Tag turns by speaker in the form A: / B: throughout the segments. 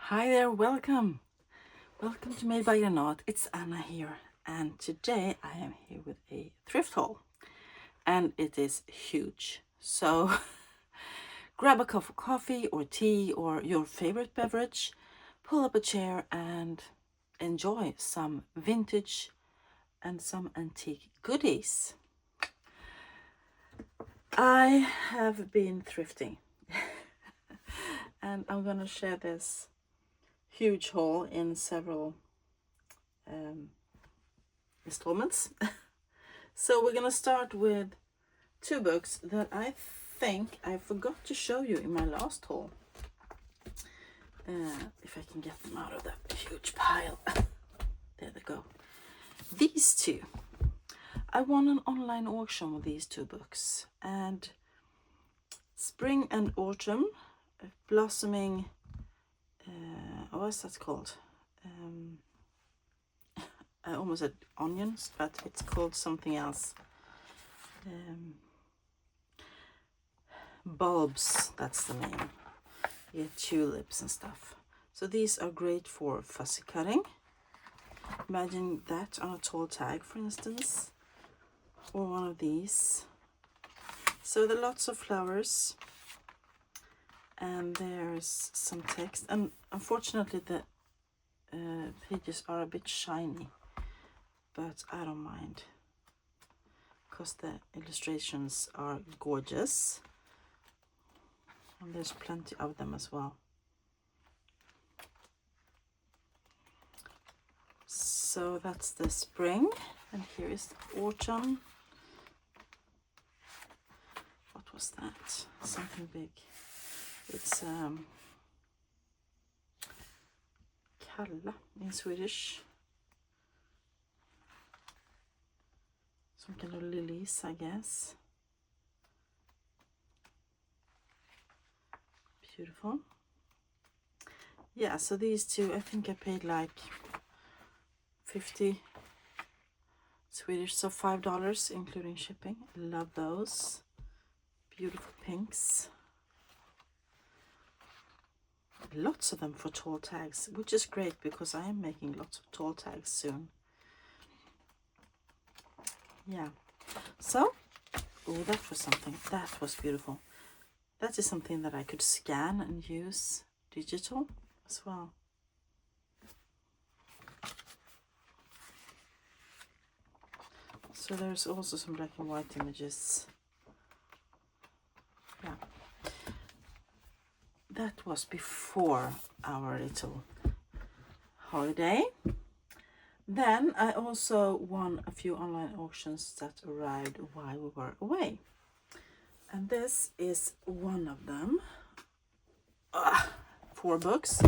A: Hi there, welcome. Welcome to Made by Your Not. It's Anna here, and today I am here with a thrift haul, and it is huge. So grab a cup of coffee or tea or your favorite beverage, pull up a chair, and enjoy some vintage and some antique goodies. I have been thrifting, and I'm gonna share this huge haul in several installments. So we're gonna start with two books that I think I forgot to show you in my last haul. If I can get them out of that huge pile. There they go. These two. I won an online auction with these two books. And Spring and Autumn, Blossoming, what's that called? I almost said onions, but it's called something else. Bulbs, that's the name. You get tulips and stuff. So these are great for fussy cutting. Imagine that on a tall tag, for instance, or one of these. So there are lots of flowers, and there's some text. And unfortunately, the pages are a bit shiny, but I don't mind because the illustrations are gorgeous, and there's plenty of them as well. So that's the spring, and here is the autumn. What was that? Something big. It's kalla in Swedish. Some kind of lilies, I guess. Beautiful. Yeah, so these two, I think I paid like 50 Swedish, so $5 including shipping. Love those. Beautiful pinks. Lots of them for tall tags, which is great because I am making lots of tall tags soon. Yeah, so, oh, that was something. That was beautiful. That is something that I could scan and use digital as well. So there's also some black and white images. Yeah. That was before our little holiday. Then I also won a few online auctions that arrived while we were away. And this is one of them. 4 books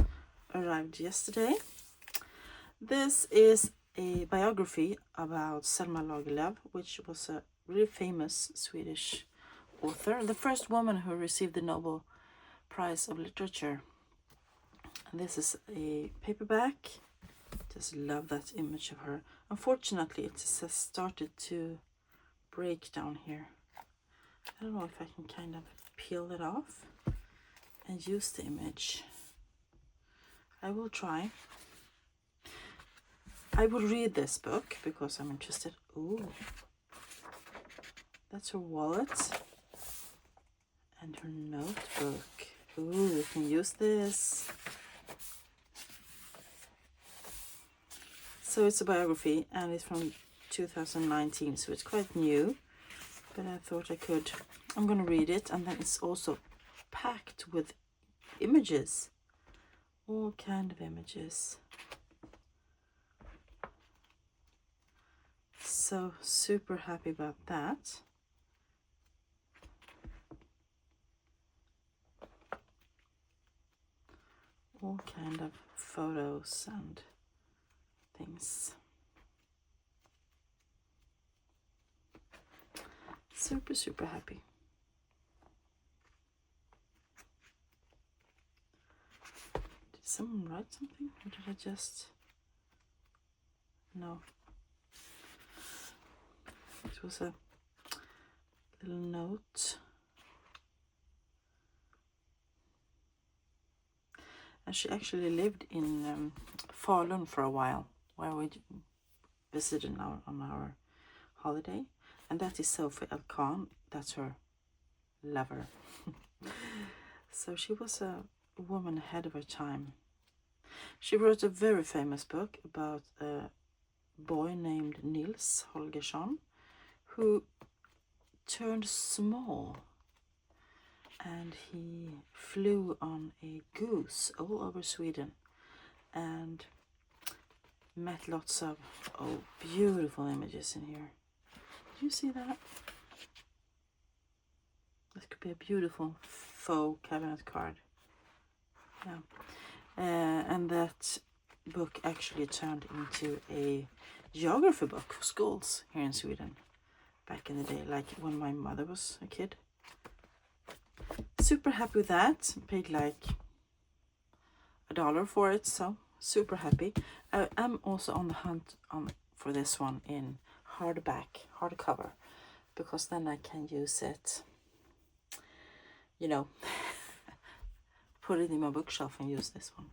A: arrived yesterday. This is a biography about Selma Lagerlöf, which was a really famous Swedish author, the first woman who received the Nobel Prize of Literature. And this is a paperback. Just love that image of her. Unfortunately, it has started to break down here. I don't know if I can kind of peel it off and use the image. I will try. I will read this book because I'm interested. Ooh, that's her wallet and her notebook. Ooh, we can use this. So it's a biography and it's from 2019, so it's quite new, but I thought I'm gonna read it, and then it's also packed with images, all kind of images. So super happy about that. All kind of photos and things. Super happy. Did someone write something, or did I just... No. It was a little note. And she actually lived in Falun for a while, where we visited on our holiday. And that is Sophie El Khan. That's her lover. So she was a woman ahead of her time. She wrote a very famous book about a boy named Nils Holgersson who turned small, and he flew on a goose all over Sweden and met lots of beautiful images in here. Do you see that? This could be a beautiful faux cabinet card. Yeah. And that book actually turned into a geography book for schools here in Sweden back in the day, like when my mother was a kid. Super happy with that. Paid like $1 for it, so super happy. I'm also on the hunt for this one in hardcover, because then I can use it, you know, put it in my bookshelf and use this one.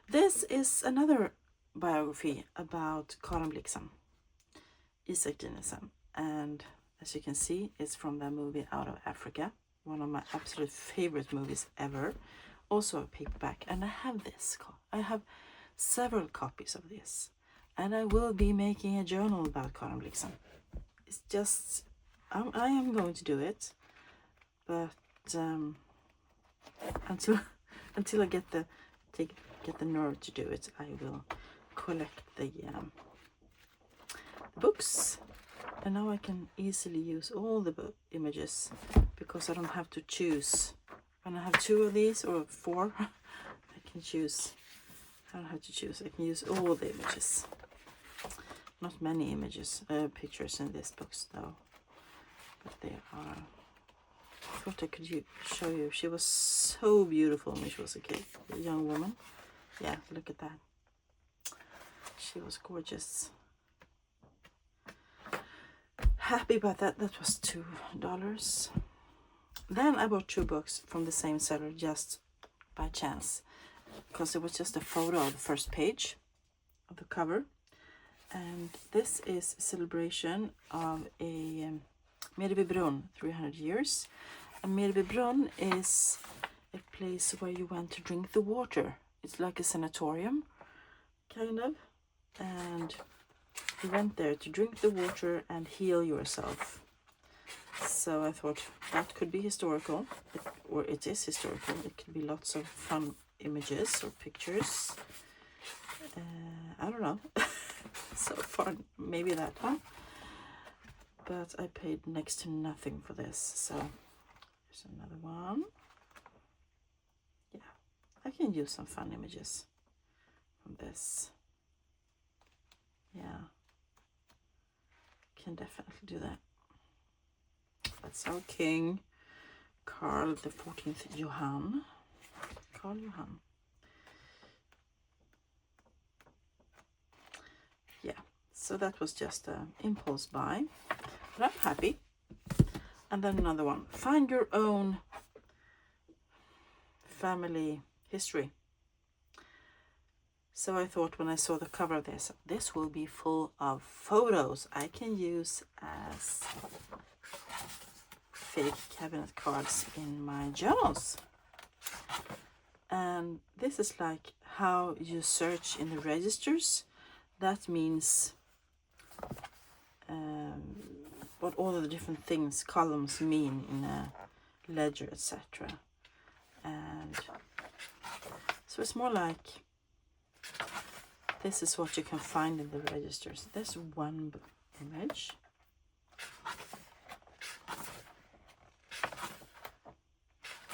A: This is another biography about Karen Blixen, Isak Dinesen, and as you can see, it's from the movie Out of Africa, one of my absolute favorite movies ever. Also a paperback, and I have this. I have several copies of this, and I will be making a journal about Karen Blixen. It's just I am going to do it, but until I get the nerve to do it, I will collect the books, and now I can easily use all the images because I don't have to choose. When I have 2 of these or 4, I can choose. I don't have to choose. I can use all the images. Not many pictures in this books though, but they are. I thought I could show you. She was so beautiful when she was a kid, a young woman. Yeah, look at that. She was gorgeous. Happy about that. That was $2. Then I bought 2 books from the same seller just by chance, because it was just a photo of the first page of the cover. And this is a celebration of a Merebybrunn, 300 years. And Merebybrunn is a place where you went to drink the water. It's like a sanatorium, kind of. And you went there to drink the water and heal yourself. So I thought that could be historical, or it is historical. It could be lots of fun images or pictures. I don't know. So far, maybe that one. But I paid next to nothing for this. So here's another one. Yeah, I can use some fun images from this. Yeah, can definitely do that. That's our king, Carl the 14th Johan. Carl Johan. Yeah, so that was just an impulse buy, but I'm happy. And then another one, find your own family history. So I thought when I saw the cover of this will be full of photos I can use as fake cabinet cards in my journals. And this is like how you search in the registers. That means what all of the different things, columns mean in a ledger, etc. And so it's more like this is what you can find in the registers. There's one image.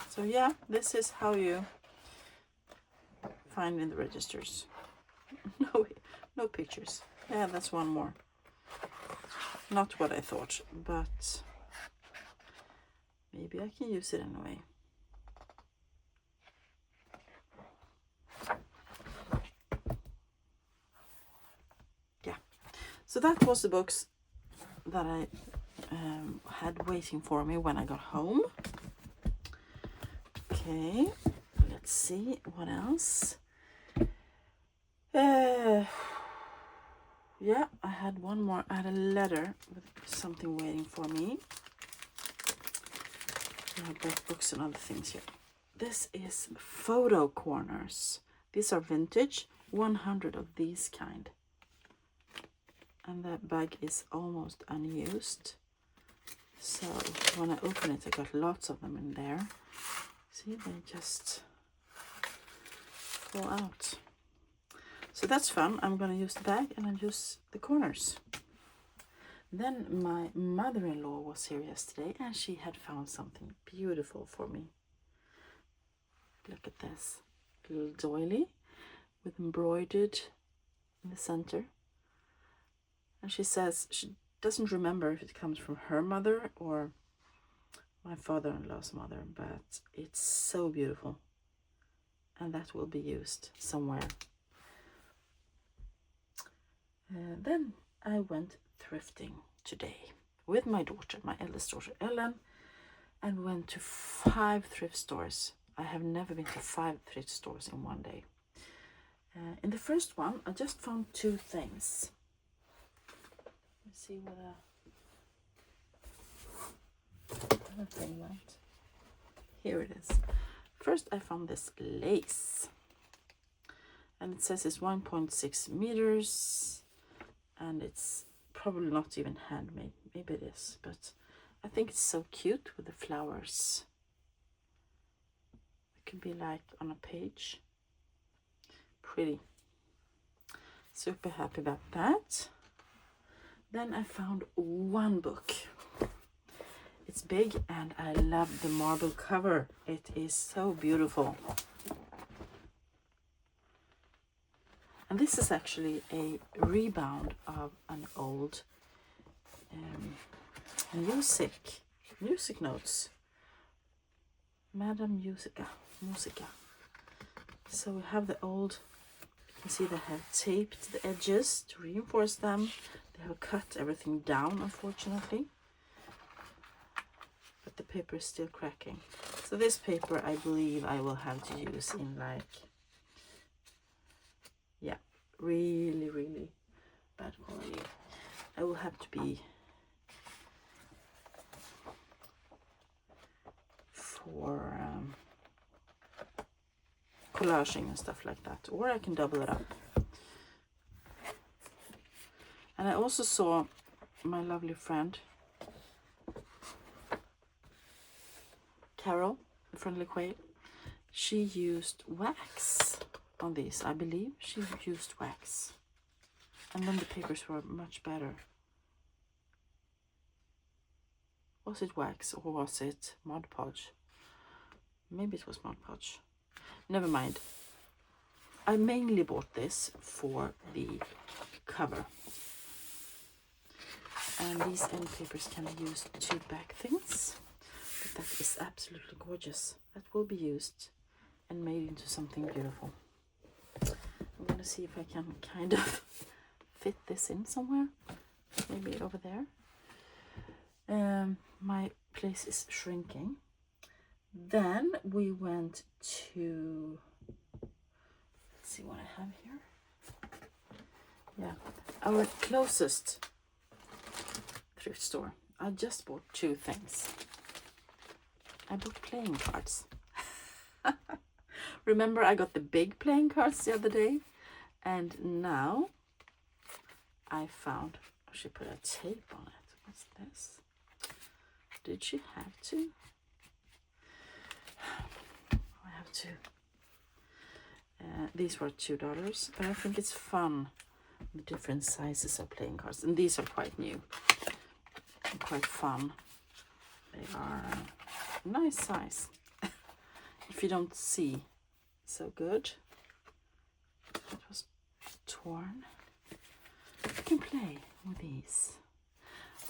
A: So yeah, this is how you find in the registers. No pictures. Yeah, that's one more. Not what I thought, but maybe I can use it anyway. Yeah, so that was the books that I had waiting for me when I got home. Okay, let's let's see what else. Yeah, I had one more. I had a letter with something waiting for me. I have both books and other things here. This is photo corners. These are vintage, 100 of these kind. And that bag is almost unused. So when I open it, I got lots of them in there. See, they just fall out. So that's fun. I'm going to use the bag and I'll use the corners. Then my mother-in-law was here yesterday and she had found something beautiful for me. Look at this. Little doily with embroidered in the center. And she says she doesn't remember if it comes from her mother or my father-in-law's mother, but it's so beautiful. And that will be used somewhere. Then I went thrifting today with my daughter, my eldest daughter Ellen, and went to 5 thrift stores. I have never been to 5 thrift stores in one day. In the first one, I just found 2 things. Let's see where the other thing went. Here it is. First, I found this lace, and it says it's 1.6 meters, and it's probably not even handmade. Maybe it is, but I think it's so cute with the flowers. It could be like on a page. Pretty. Super happy about that. Then I found one book. It's big and I love the marble cover. It is so beautiful. And this is actually a rebound of an old music notes. Madame Musica. So we have the old, you can see they have taped the edges to reinforce them. They have cut everything down, unfortunately. But the paper is still cracking. So this paper, I believe I will have to use in like, yeah, really, really bad quality. I will have to be for collaging and stuff like that, or I can double it up. And I also saw my lovely friend Carol, the Friendly Quail. She used wax on these. I believe she used wax, and then the papers were much better. Was it wax or was it Mod Podge? Maybe it was Mod Podge. Never mind. I mainly bought this for the cover. And these end papers can be used to back things. But that is absolutely gorgeous. That will be used and made into something beautiful. I'm going to see if I can kind of fit this in somewhere. Maybe over there. My place is shrinking. Then we went to, let's see what I have here. Yeah, our closest thrift store. I just bought 2 things. I bought playing cards. Remember, I got the big playing cards the other day, and now I found, oh, she put a tape on it. What's this? Did she have to? I have to. These were $2, but I think it's fun, the different sizes of playing cards, and these are quite new and quite fun. They are a nice size. If you don't see so good, it was torn. You can play with these,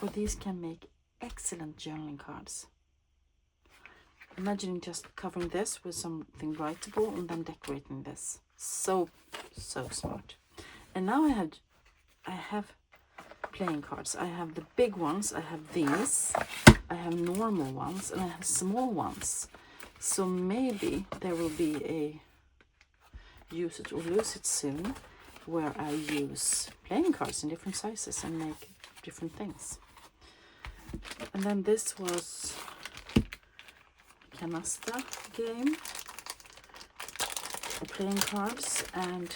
A: or these can make excellent journaling cards. Imagining just covering this with something writable and then decorating this. So smart. And now I have playing cards. I have the big ones. I have these. I have normal ones and I have small ones. So maybe there will be a use it or lose it soon, where I use playing cards in different sizes and make different things. And then this was canasta game, playing cards, and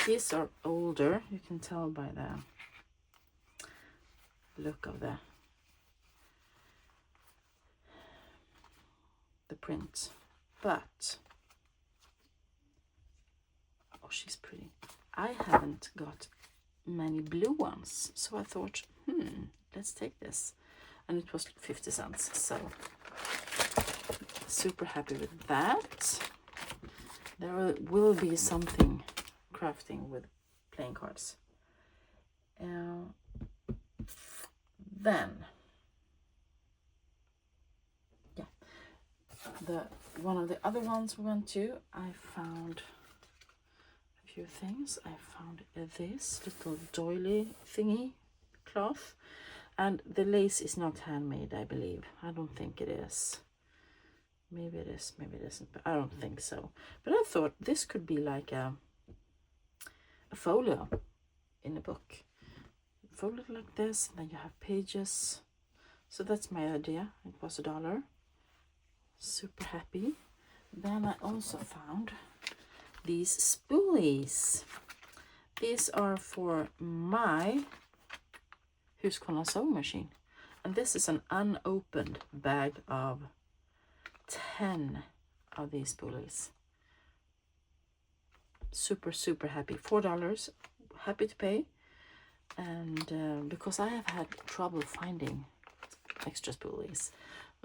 A: these are older. You can tell by the look of the print, but oh, she's pretty. I haven't got many blue ones, so I thought, let's take this, and it was 50 cents, so super happy with that. There will be something crafting with playing cards. Then one of the other ones we went to, I found a few things. I found this little doily thingy cloth, and the lace is not handmade, I believe. I don't think it is. Maybe it is, maybe it isn't, but I don't think so. But I thought this could be like a folio in a book. Fold it like this, and then you have pages. So that's my idea. It was $1. Super happy. Then I also found these spoolies. These are for my Husqvarna sewing machine, and this is an unopened bag of 10 of these spoolies. Super happy. $4, happy to pay. And because I have had trouble finding extra spoolies,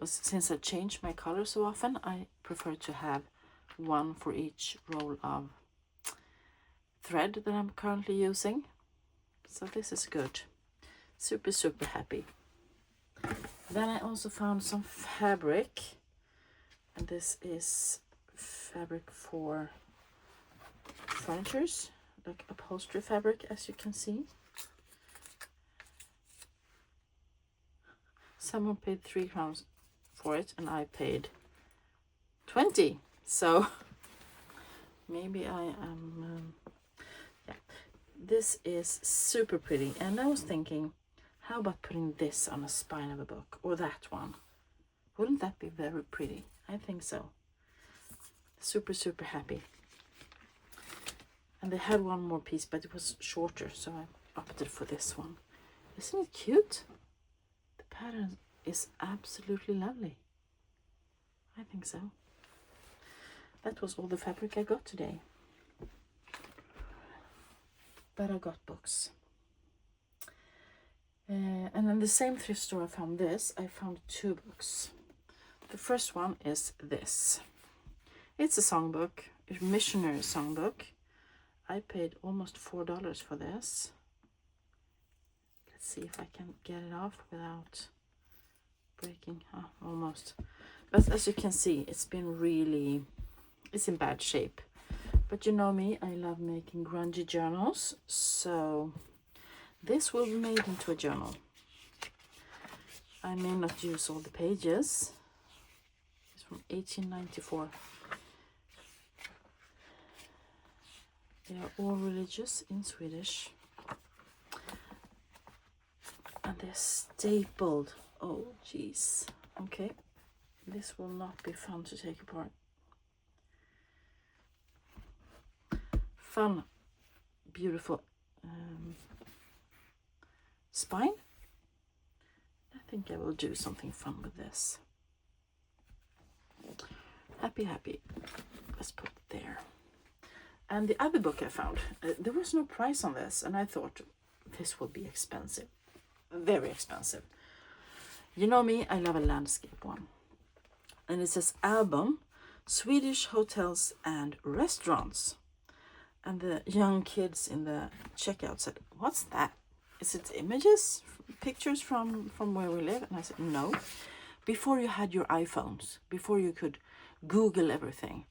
A: since I change my color so often, I prefer to have one for each roll of thread that I'm currently using. So this is good. Super happy. Then I also found some fabric, and this is fabric for furnitures, like upholstery fabric, as you can see. Someone paid £3 for it, and I paid 20. So maybe I am yeah, this is super pretty. And I was thinking, how about putting this on a spine of a book, or that one? Wouldn't that be very pretty? I think so. Super happy. And they had one more piece, but it was shorter, so I opted for this one. Isn't it cute? The pattern is absolutely lovely. I think so. That was all the fabric I got today. But I got books. And in the same thrift store I found this, I found 2 books. The first one is this. It's a songbook, a missionary songbook. I paid almost $4 for this. Let's see if I can get it off without breaking. Almost. But as you can see, it's in bad shape. But you know me, I love making grungy journals, so this will be made into a journal. I may not use all the pages. It's from 1894. They are all religious in Swedish. And they're stapled. Oh, jeez. Okay. This will not be fun to take apart. Fun, beautiful spine. I think I will do something fun with this. Happy. Let's put it there. And the other book I found, there was no price on this, and I thought this will be expensive. Very expensive. You know me, I love a landscape one. And it says album, Swedish hotels and restaurants. And the young kids in the checkout said, what's that? Is it images, pictures from where we live? And I said, no. Before you had your iPhones, before you could Google everything,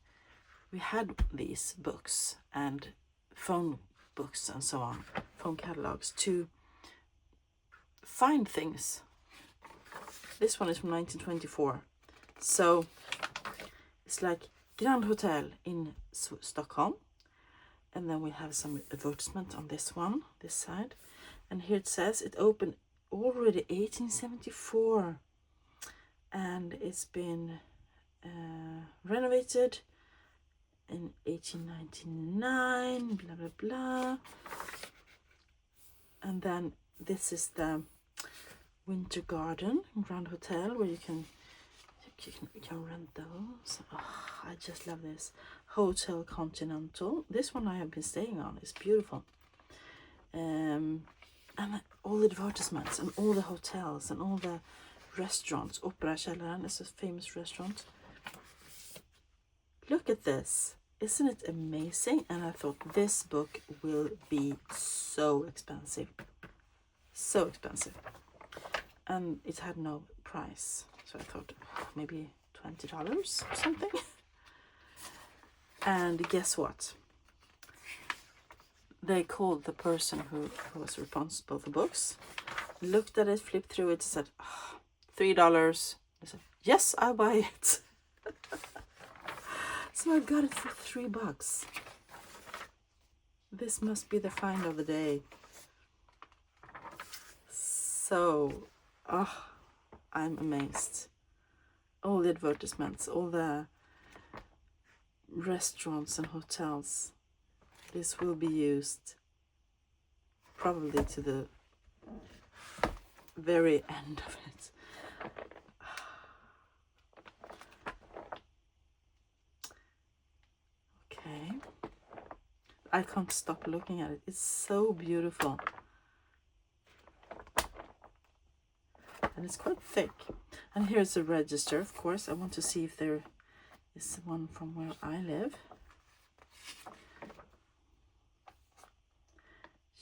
A: we had these books and phone books and so on, phone catalogs, to find things. This one is from 1924. So It's like Grand Hotel in Stockholm. And then we have some advertisement on this one, this side. And here it says it opened already 1874. And it's been renovated in 1899, blah, blah, blah. And then this is the Winter Garden Grand Hotel, where you can rent those. Oh, I just love this. Hotel Continental. This one I have been staying on. It's beautiful. And all the advertisements and all the hotels and all the restaurants. Operakällaren is a famous restaurant. Look at this. Isn't it amazing? And I thought this book will be so expensive. So expensive. And it had no price. So I thought maybe $20 or something. And guess what? They called the person who was responsible for books, looked at it, flipped through it, said, oh, $3. I said, yes, I'll buy it. So I got it for $3. This must be the find of the day. So, I'm amazed. All the advertisements, all the restaurants and hotels. This will be used probably to the very end of it. Okay. I can't stop looking at it. It's so beautiful. And it's quite thick. And here's a register, of course. I want to see if there is one from where I live.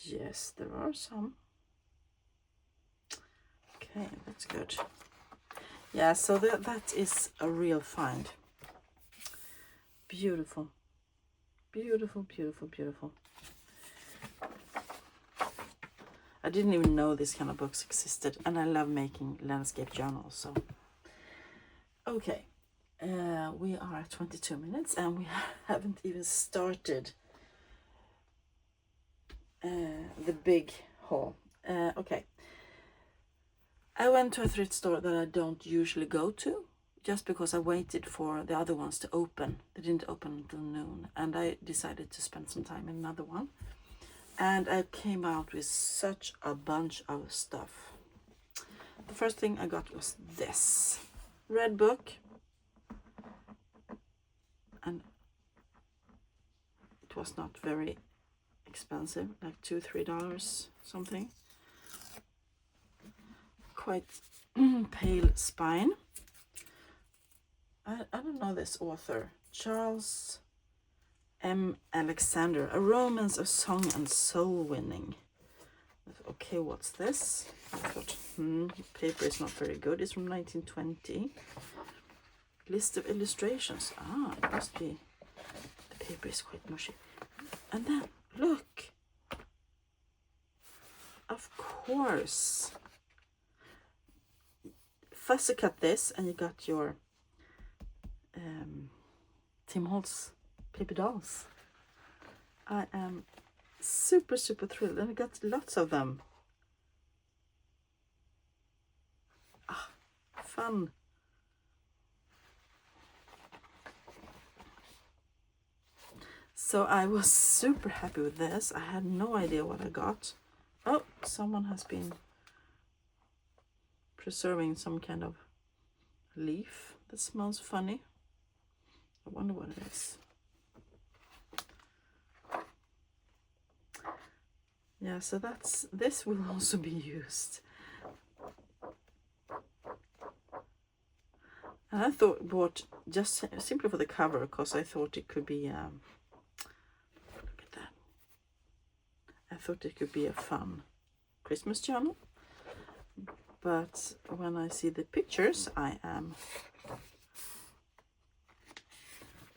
A: Yes, there are some. Okay, that's good. Yeah, so that is a real find. Beautiful. Beautiful, beautiful, beautiful. I didn't even know this kind of books existed, and I love making landscape journals. So, okay, we are at 22 minutes, and we haven't even started the big haul. Okay, I went to a thrift store that I don't usually go to, just because I waited for the other ones to open. They didn't open until noon, and I decided to spend some time in another one. And I came out with such a bunch of stuff. The first thing I got was this red book. And it was not very expensive, like $2-3 something. Quite pale spine. I don't know this author. Charles M. Alexander, A Romance of Song and Soul Winning. Okay, what's this? I thought, paper is not very good. It's from 1920. List of illustrations. It must be. The paper is quite mushy. And then, look. Of course. Fussy cut this, and you got your Tim Holtz paper dolls. I am super thrilled, and I got lots of them. Fun. So I was super happy with this. I had no idea what I got. Oh, someone has been preserving some kind of leaf that smells funny. I wonder what it is. Yeah, so this will also be used. And I bought just simply for the cover, because I thought it could be look at that. I thought it could be a fun Christmas journal. But when I see the pictures, I am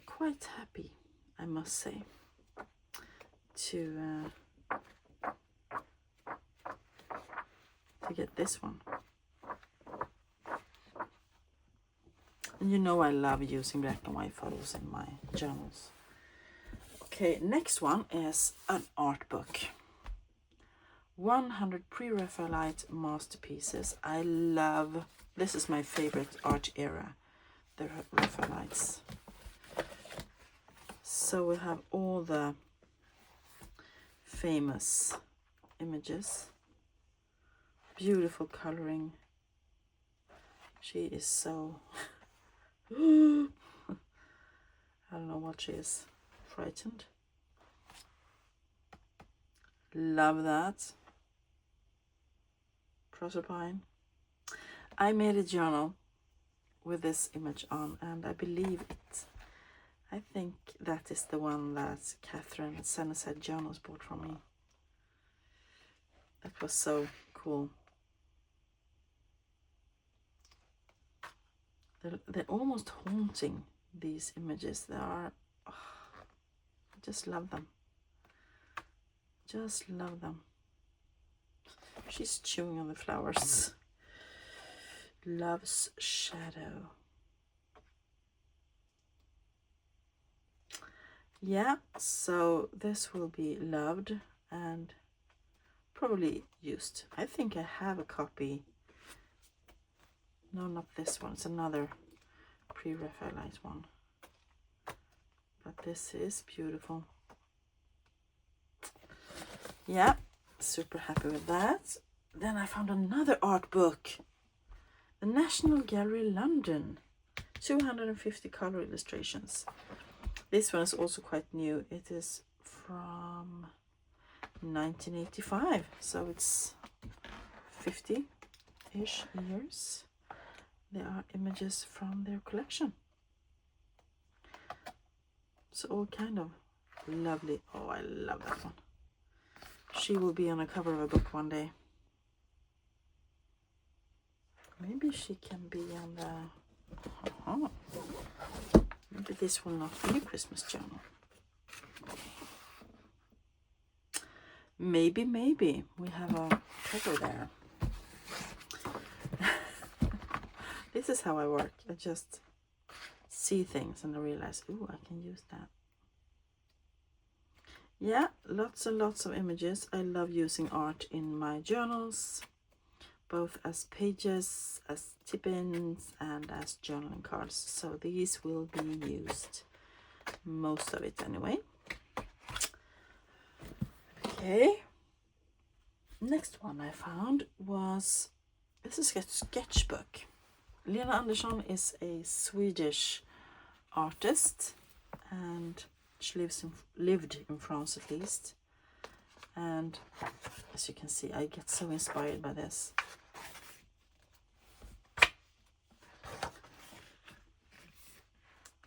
A: quite happy, I must say, to get this one. And you know I love using black and white photos in my journals. Okay, next one is an art book. 100 Pre-Raphaelite masterpieces. I love, this is my favorite art era, the Raphaelites. So we have all the famous images. Beautiful coloring. She is so I don't know what she is. Frightened. Love that. Proserpine. I made a journal with this image on, and I believe it. I think that is the one that Catherine at Sunnyside Journals bought from me. That was so cool. They're almost haunting, these images. They are, oh, I just love them. Just love them. She's chewing on the flowers. Love's Shadow. Yeah, so this will be loved and probably used. I think I have a copy. No, not this one. It's another Pre-Raphaelite one. But this is beautiful. Yeah, super happy with that. Then I found another art book. The National Gallery London. 250 color illustrations. This one is also quite new. It is from 1985. So it's 50-ish years. There are images from their collection. So all kind of lovely. Oh, I love that one. She will be on a cover of a book one day. Maybe she can be on the... Maybe this will not be a Christmas journal. Maybe. We have a cover there. This is how I work. I just see things and I realize, ooh, I can use that. Yeah, lots and lots of images. I love using art in my journals, both as pages, as tip-ins, and as journaling cards. So these will be used, most of it anyway. Okay. Next one I found was, this is a sketchbook. Lena Andersson is a Swedish artist, and she lived in France at least. And as you can see, I get so inspired by this.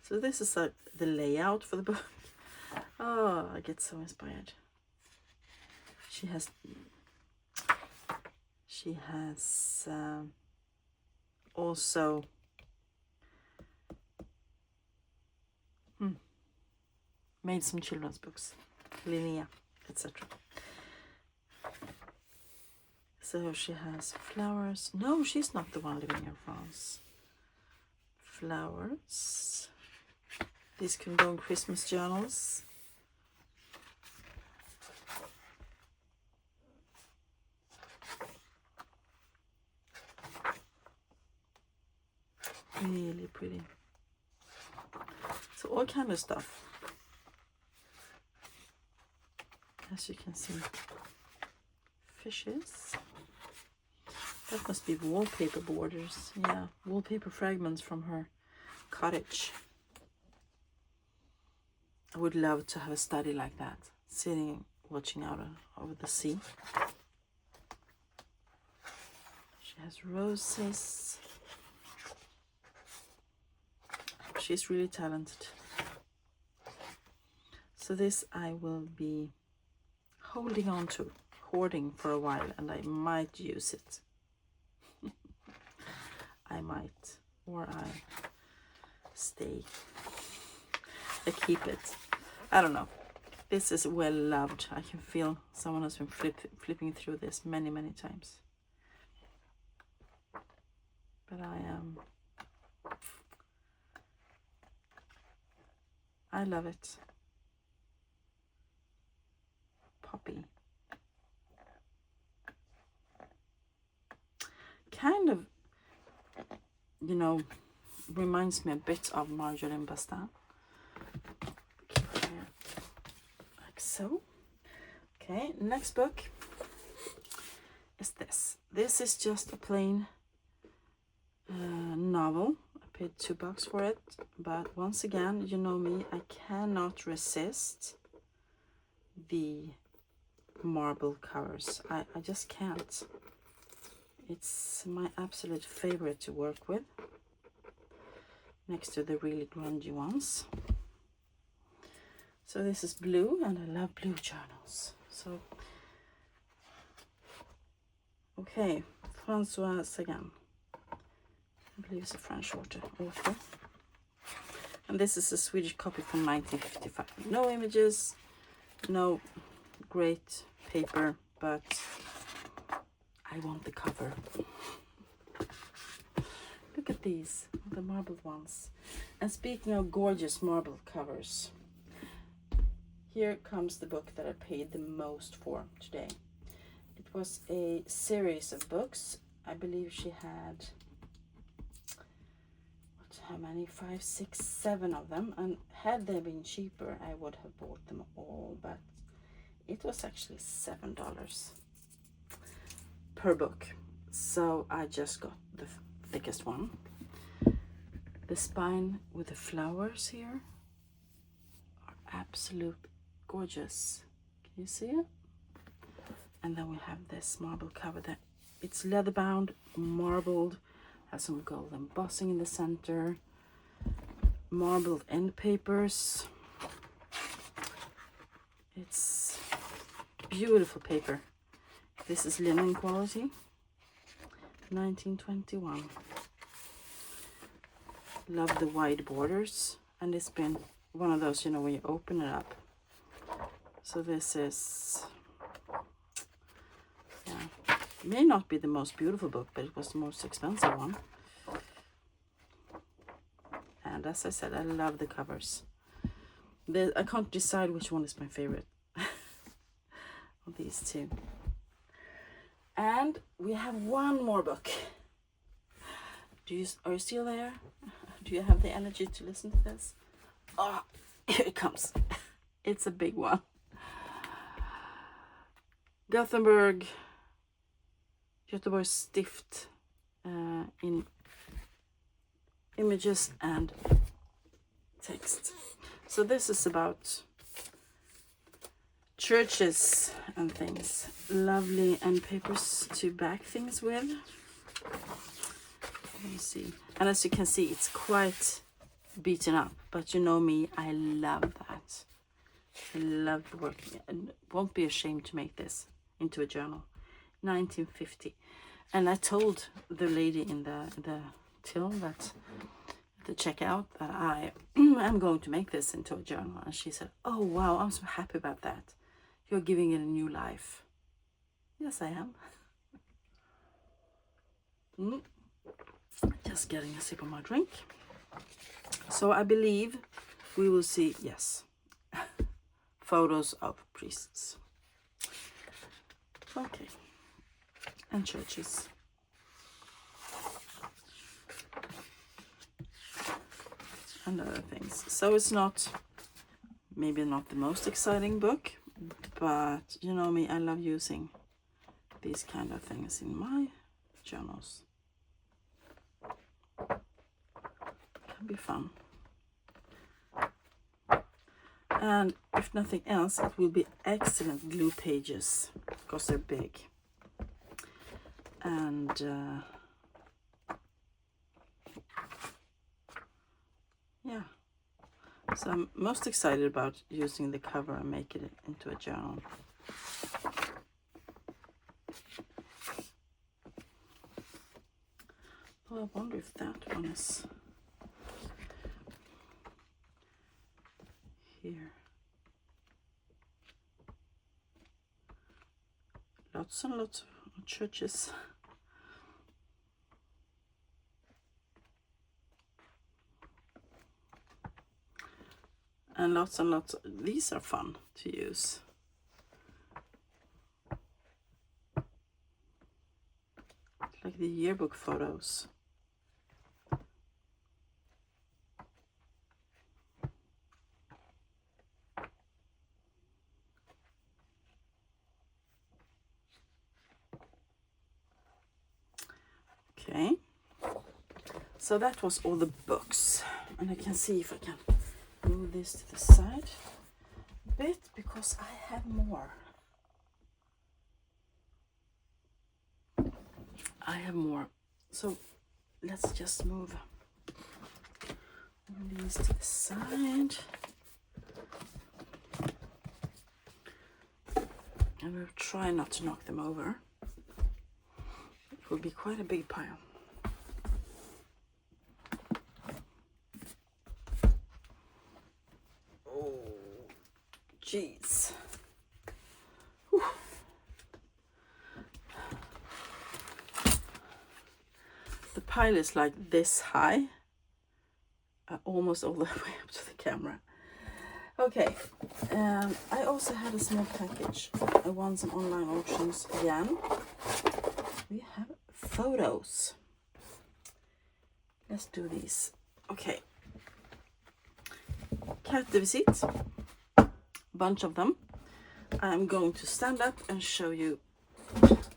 A: So this is the layout for the book. Oh, I get so inspired. She has also made some children's books, Linnea, etc. So she has flowers. No, she's not the one living in France. Flowers. These can go in Christmas journals. Really pretty. So all kind of stuff. As you can see, fishes. That must be wallpaper borders. Yeah, wallpaper fragments from her cottage. I would love to have a study like that, sitting, watching out over the sea. She has roses. She's really talented. So this I will be holding on to, hoarding for a while, and I might use it. I might, or I stay. I keep it. I don't know. This is well loved. I can feel someone has been flipping through this many times. But I am I love it. Poppy. Kind of, you know, reminds me a bit of Marjorie Bastin. Like so. Okay, next book is this. This is just a plain novel. I paid $2 for it, but once again, you know me, I cannot resist the marble covers. I just can't. It's my absolute favorite to work with, next to the really grungy ones. So this is blue, and I love blue journals. So, okay, François Sagan. I believe it's a French author. And this is a Swedish copy from 1955. No images, no great paper, but I want the cover. Look at these, the marbled ones. And speaking of gorgeous marble covers, here comes the book that I paid the most for today. It was a series of books. I believe she had, how many? 5, 6, 7 of them. And had they been cheaper, I would have bought them all. But it was actually $7 per book. So I just got the thickest one. The spine with the flowers here are absolute gorgeous. Can you see it? And then we have this marble cover that it's leather bound, marbled, has some gold embossing in the center, marbled end papers. It's beautiful paper. This is linen quality, 1921. Love the wide borders, and it's been one of those, you know, when you open it up. So this is, yeah, may not be the most beautiful book, but it was the most expensive one. And as I said, I love the covers. I can't decide which one is my favorite of these two. And we have one more book. Are you still there? Do you have the energy to listen to this? Oh, here it comes. It's a big one. Gothenburg, Göteborg Stift, in images and text. So this is about churches and things. Lovely end papers to back things with. Let me see. And as you can see, it's quite beaten up, but you know me, I love that. I love working, and won't be ashamed to make this into a journal. 1950. And I told the lady in the till that the checkout that I am going to make this into a journal, and she said, "Oh wow, I'm so happy about that. You're giving it a new life." Yes, I am. Just getting a sip of my drink. So I believe we will see, yes, photos of priests. Okay. And churches. And other things. So it's not, maybe not the most exciting book, but you know me, I love using these kind of things in my journals. Can be fun. And if nothing else, it will be excellent glue pages because they're big. And yeah, so I'm most excited about using the cover and making it into a journal. Oh, I wonder if that one is here. Lots and lots of churches. And find lots and lots. These are fun to use. Like the yearbook photos. Okay, so that was all the books, and I can see if I can move this to the side a bit because I have more. I have more, so let's just move these to the side. And we'll try not to knock them over. It will be quite a big pile. Oh, jeez. The pile is like this high, almost all the way up to the camera. Okay, I also had a small package. I won some online auctions again. We have photos. Let's do these. Okay. Kattvisit. Bunch of them. I'm going to stand up and show you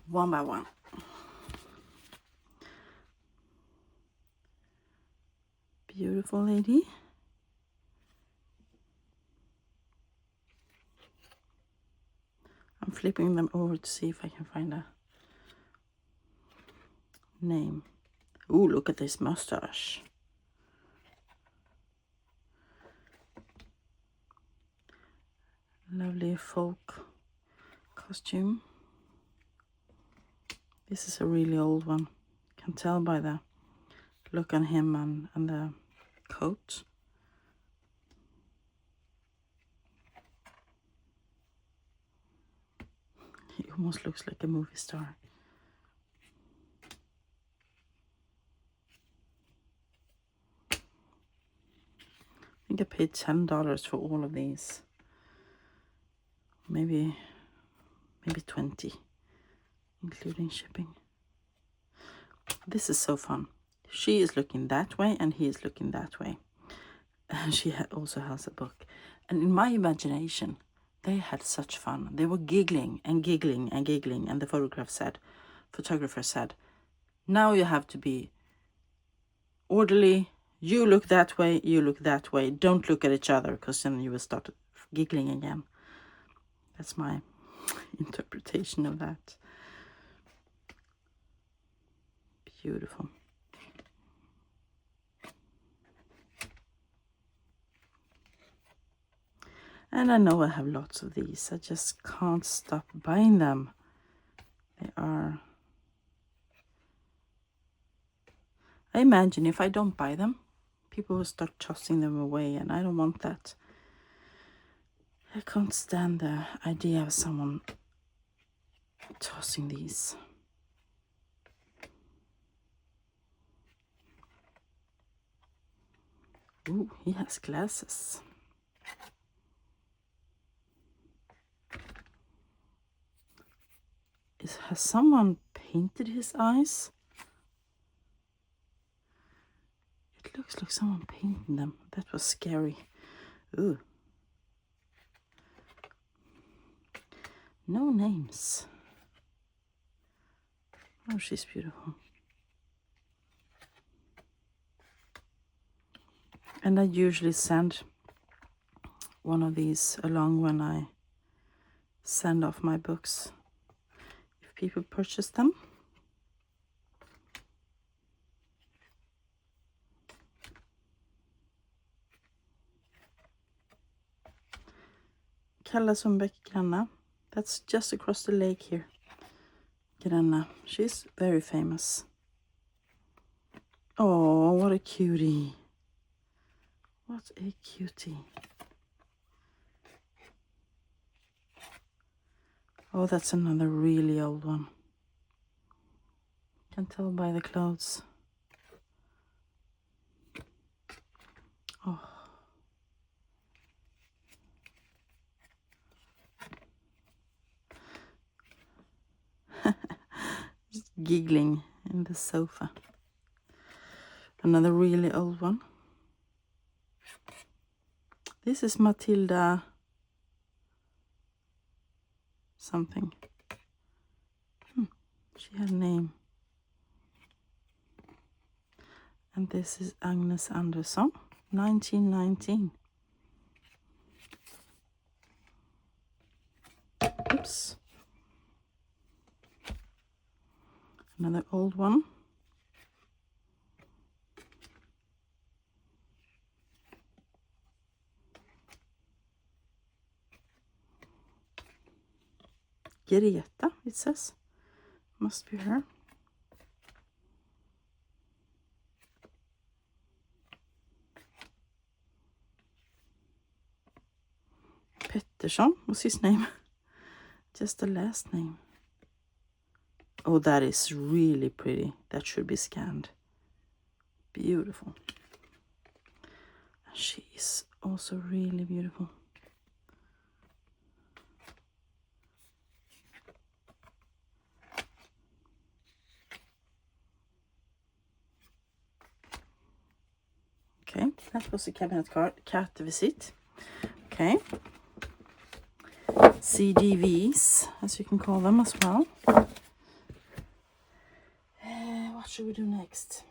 A: one by one. Beautiful lady. I'm flipping them over to see if I can find a name. Ooh, look at this mustache. Lovely folk costume. This is a really old one. Can tell by the look on him and the coat. He almost looks like a movie star. I think I paid $10 for all of these. Maybe 20, including shipping. This is so fun. She is looking that way and he is looking that way. And she also has a book. And in my imagination, they had such fun. They were giggling and giggling and giggling. And the photographer said, now you have to be orderly. You look that way, you look that way. Don't look at each other because then you will start giggling again. That's my interpretation of that. Beautiful. And I know I have lots of these. I just can't stop buying them. They are... I imagine if I don't buy them, people will start tossing them away, and I don't want that. I can't stand the idea of someone tossing these. Ooh, he has glasses. Has someone painted his eyes? It looks like someone painted them. That was scary. Ooh. No names. Oh, she's beautiful. And I usually send one of these along when I send off my books, if people purchase them. Kalla Sundbäck Granna. That's just across the lake here. Granna. She's very famous. Oh, what a cutie. What a cutie. Oh, that's another really old one. Can tell by the clothes. Oh. giggling in the sofa. Another really old one. This is Matilda something. She had a name. And this is Agnes Andersson, 1919. Oops. Another old one. Greta, it says. Must be her. Pettersson was his name. Just the last name. Oh, that is really pretty. That should be scanned. Beautiful. She is also really beautiful. Okay, that was the cabinet card. Cat visit. Okay. CDVs, as you can call them as well. What should we do next?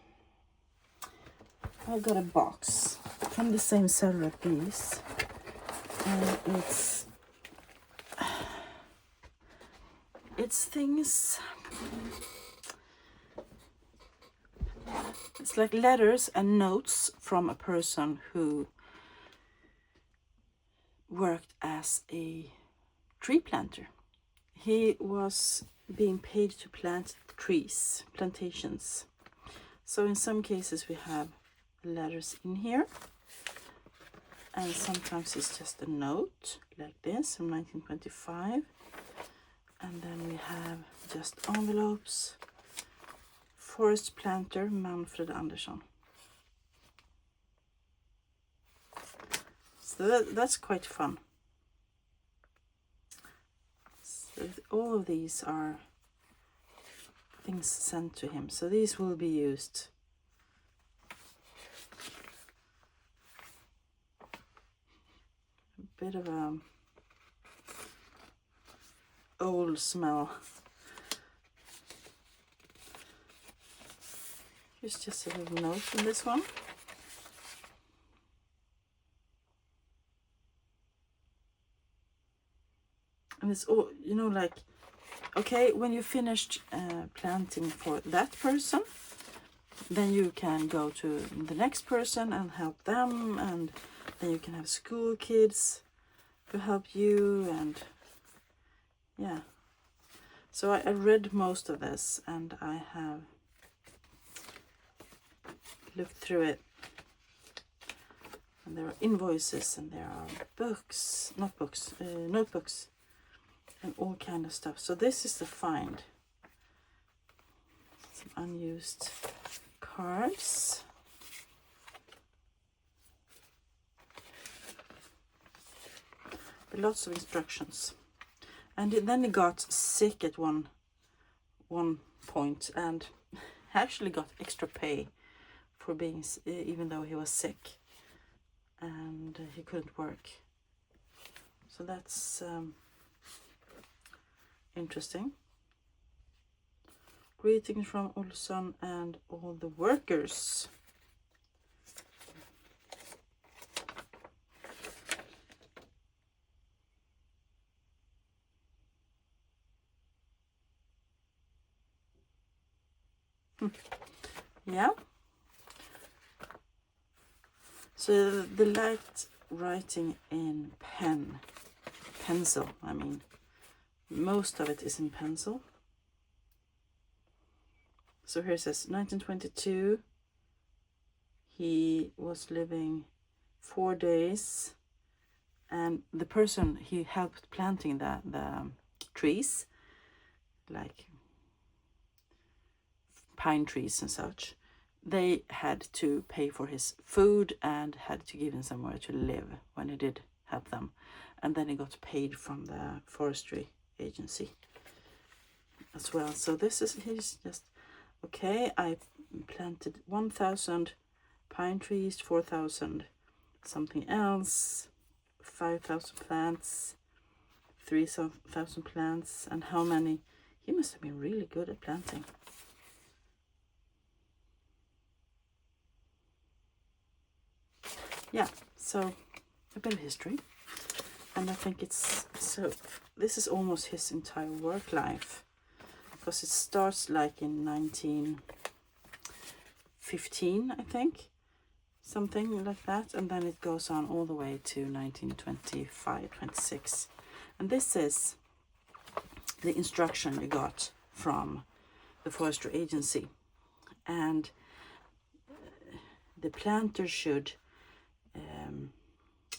A: I got a box from the same seller as these. And it's things. It's like letters and notes from a person who worked as a tree planter. He was being paid to plant trees, plantations. So in some cases we have letters in here, and sometimes it's just a note like this from 1925, and then we have just envelopes. Forest planter Manfred Andersson. So that's quite fun. So all of these are things sent to him, so these will be used. A bit of a old smell. Here's just a little note in this one. And it's all, you know, like, okay, when you finished planting for that person, then you can go to the next person and help them, and then you can have school kids to help you, and yeah. So I read most of this, and I have looked through it, and there are invoices, and there are books, not books, notebooks, and all kind of stuff. So this is the find. Some unused cards. But lots of instructions. And then he got sick at one point, and actually got extra pay for being, even though he was sick and he couldn't work. So that's interesting. Greetings from Olsson and all the workers. Yeah. So the light writing in pencil, I mean, most of it is in pencil. So here it says 1922, he was living 4 days, and the person he helped planting the trees, like pine trees and such, they had to pay for his food and had to give him somewhere to live when he did help them. And then he got paid from the forestry agency. as well. So this is, he's just, okay, I planted 1,000 pine trees, 4,000 something else, 5,000 plants, 3,000 plants, and how many? He must have been really good at planting. Yeah, so a bit of history. And I think it's, so this is almost his entire work life, because it starts like in 1915, I think, something like that, and then it goes on all the way to 1925, 26. And this is the instruction you got from the forestry agency. And the planter should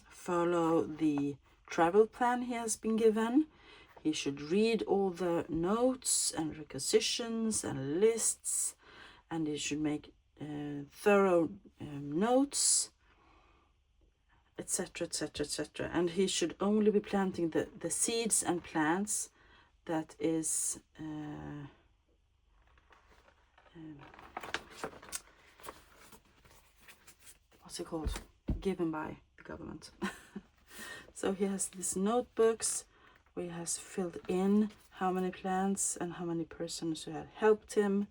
A: follow the travel plan he has been given. He should read all the notes and requisitions and lists, and he should make thorough notes, etc, etc, etc. And he should only be planting the seeds and plants that is what's it called, given by the government. So he has these notebooks where he has filled in how many plants and how many persons who had helped him,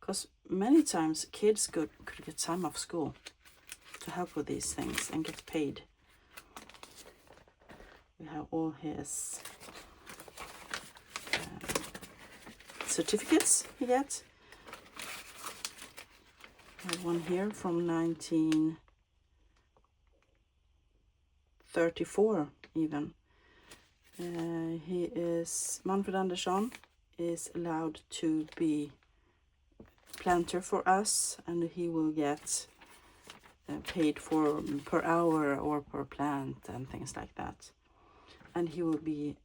A: because many times kids could get time off school to help with these things and get paid. We have all his certificates he gets. I have one here from 1934 even. He is, Manfred Andersson is allowed to be planter for us, and he will get paid for per hour or per plant and things like that. And he will be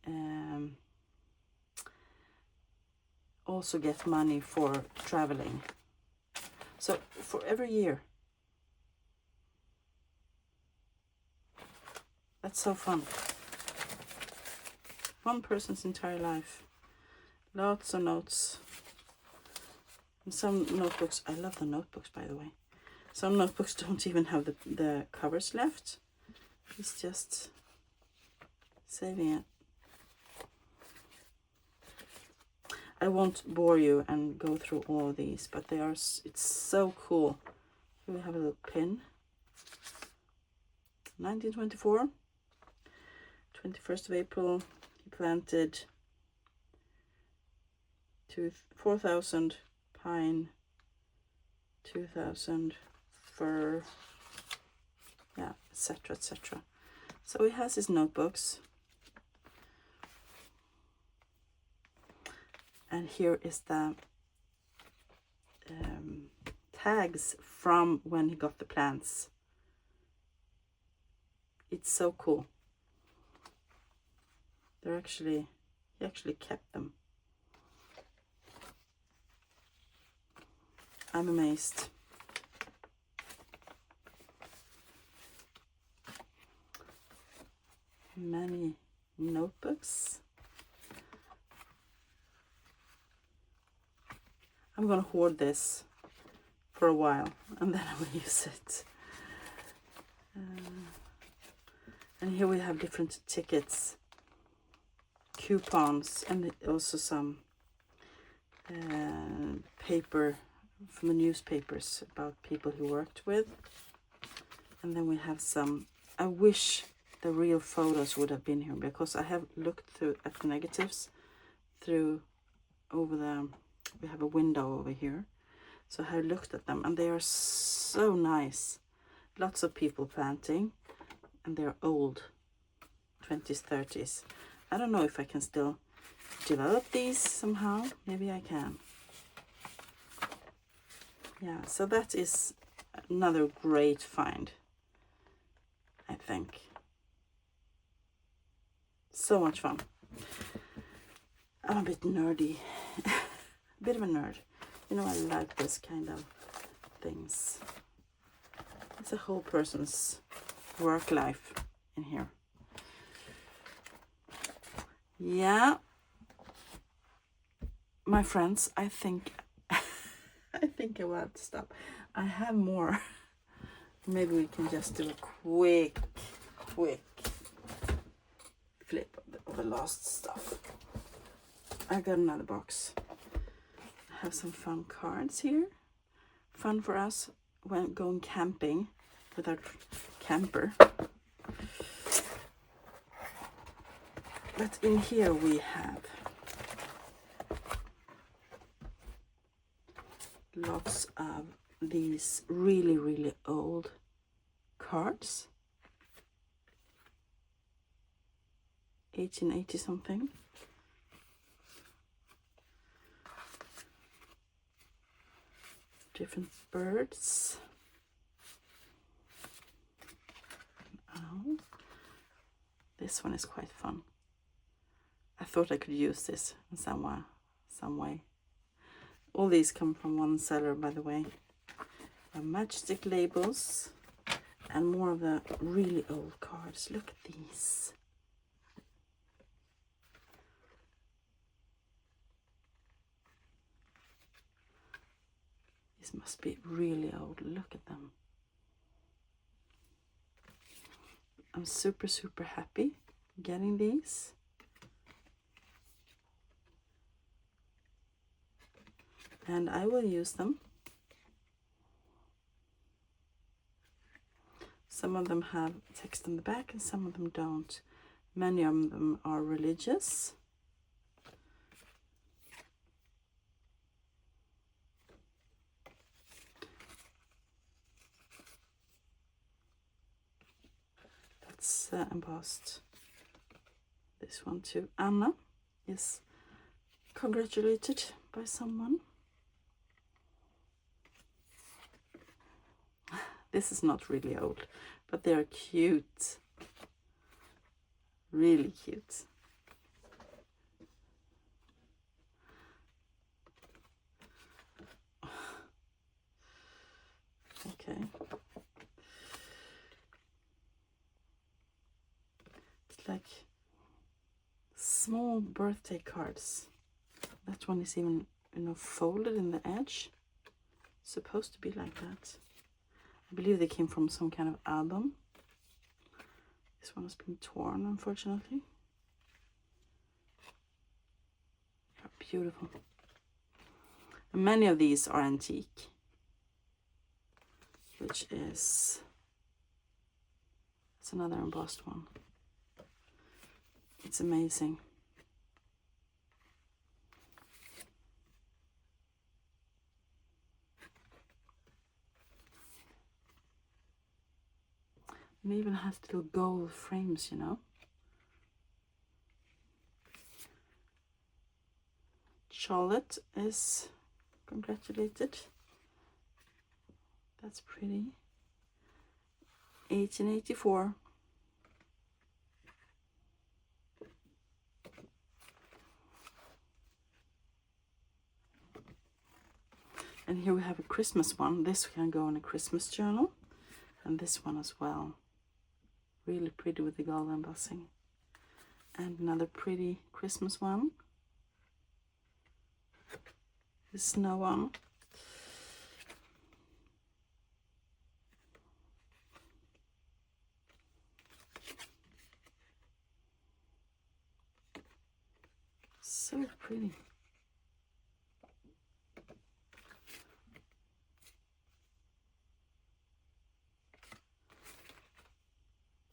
A: also get money for traveling. So for every year. That's so fun. One person's entire life. Lots of notes. And some notebooks, I love the notebooks, by the way. Some notebooks don't even have the covers left. It's just saving it. I won't bore you and go through all of these, but they are, it's so cool. Here we have a little pin. 1924, 21st of April, he planted 4,000 pine, 2,000 fir, yeah, etc, etc. So he has his notebooks. And here is the tags from when he got the plants. It's so cool. They're actually, he actually kept them. I'm amazed. Many notebooks. I'm gonna hoard this for a while and then I will use it. And here we have different tickets, coupons, and also some paper from the newspapers about people he worked with. And then we have some, I wish the real photos would have been here, because I have looked through at the negatives through over the, we have a window over here, so I have looked at them and they are so nice. Lots of people planting, and they're old, 20s, 30s. I don't know if I can still develop these somehow. Maybe I can. Yeah, so that is another great find, I think. So much fun. I'm a bit nerdy. A bit of a nerd. You know, I like this kind of things. It's a whole person's work life in here. Yeah. my friends, I think I think I will have to stop. I have more. Maybe we can just do a quick flip of the last stuff. I got another box. I have some fun cards here. Fun for us when going camping with our camper. But in here we have lots of these really old cards. 1880 something. Different birds. Oh, this one is quite fun. I thought I could use this in some way. All these come from one seller, by the way. Matchstick labels and more of the really old cards. Look at these. These must be really old. Look at them. I'm super happy getting these. And I will use them. Some of them have text on the back and some of them don't. Many of them are religious. That's embossed. This one too. Anna is congratulated by someone. This is not really old, but they are cute. Really cute. Okay. It's like small birthday cards. That one is even, folded in the edge. It's supposed to be like that. I believe they came from some kind of album. This one has been torn, unfortunately. They're beautiful. And many of these are antique, which is, it's another embossed one. It's amazing. And it even has little gold frames, Charlotte is congratulated. That's pretty. 1884. And here we have a Christmas one. This can go in a Christmas journal. And this one as well. Really pretty with the gold embossing. And another pretty Christmas one. The snow one. So pretty.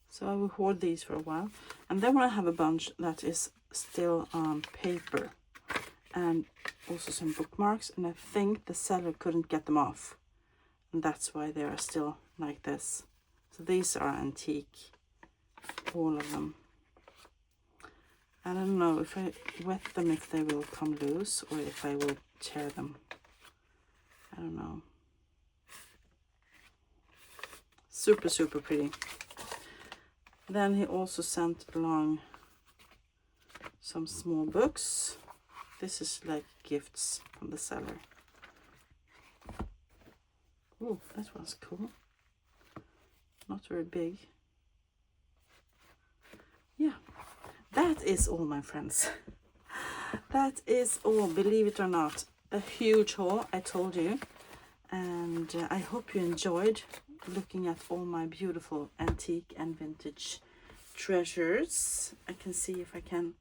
A: So I will hoard these for a while. And then when I have a bunch that is still on paper and also some bookmarks, and I think the seller couldn't get them off. And that's why they are still like this. So these are antique, all of them. I don't know if I wet them if they will come loose or if I will tear them. I don't know. Super pretty. Then he also sent along some small books. This is like gifts from the seller. Oh, that one's cool. Not very big. Yeah, that is all, my friends. that is all, believe it or not, a huge haul, I told you. And I hope you enjoyed looking at all my beautiful antique and vintage treasures. I can see if I can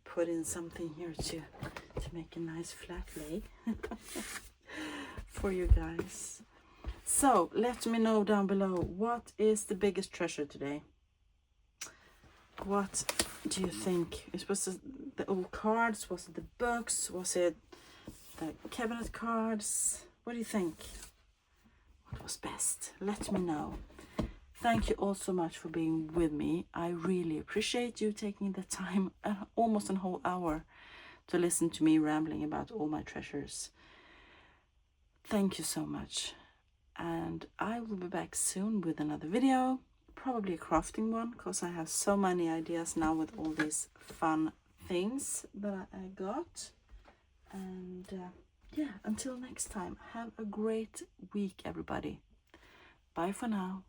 A: put in something here to make a nice flat lay for you guys. So let me know down below, what is the biggest treasure today? What do you think? It was the old cards? Was it the books? Was it the cabinet cards? What do you think? What was best? Let me know. Thank you all so much for being with me. I really appreciate you taking the time, almost a whole hour, to listen to me rambling about all my treasures. Thank you so much. And I will be back soon with another video, probably a crafting one, because I have so many ideas now with all these fun things that I got. And yeah, until next time, have a great week, everybody. Bye for now.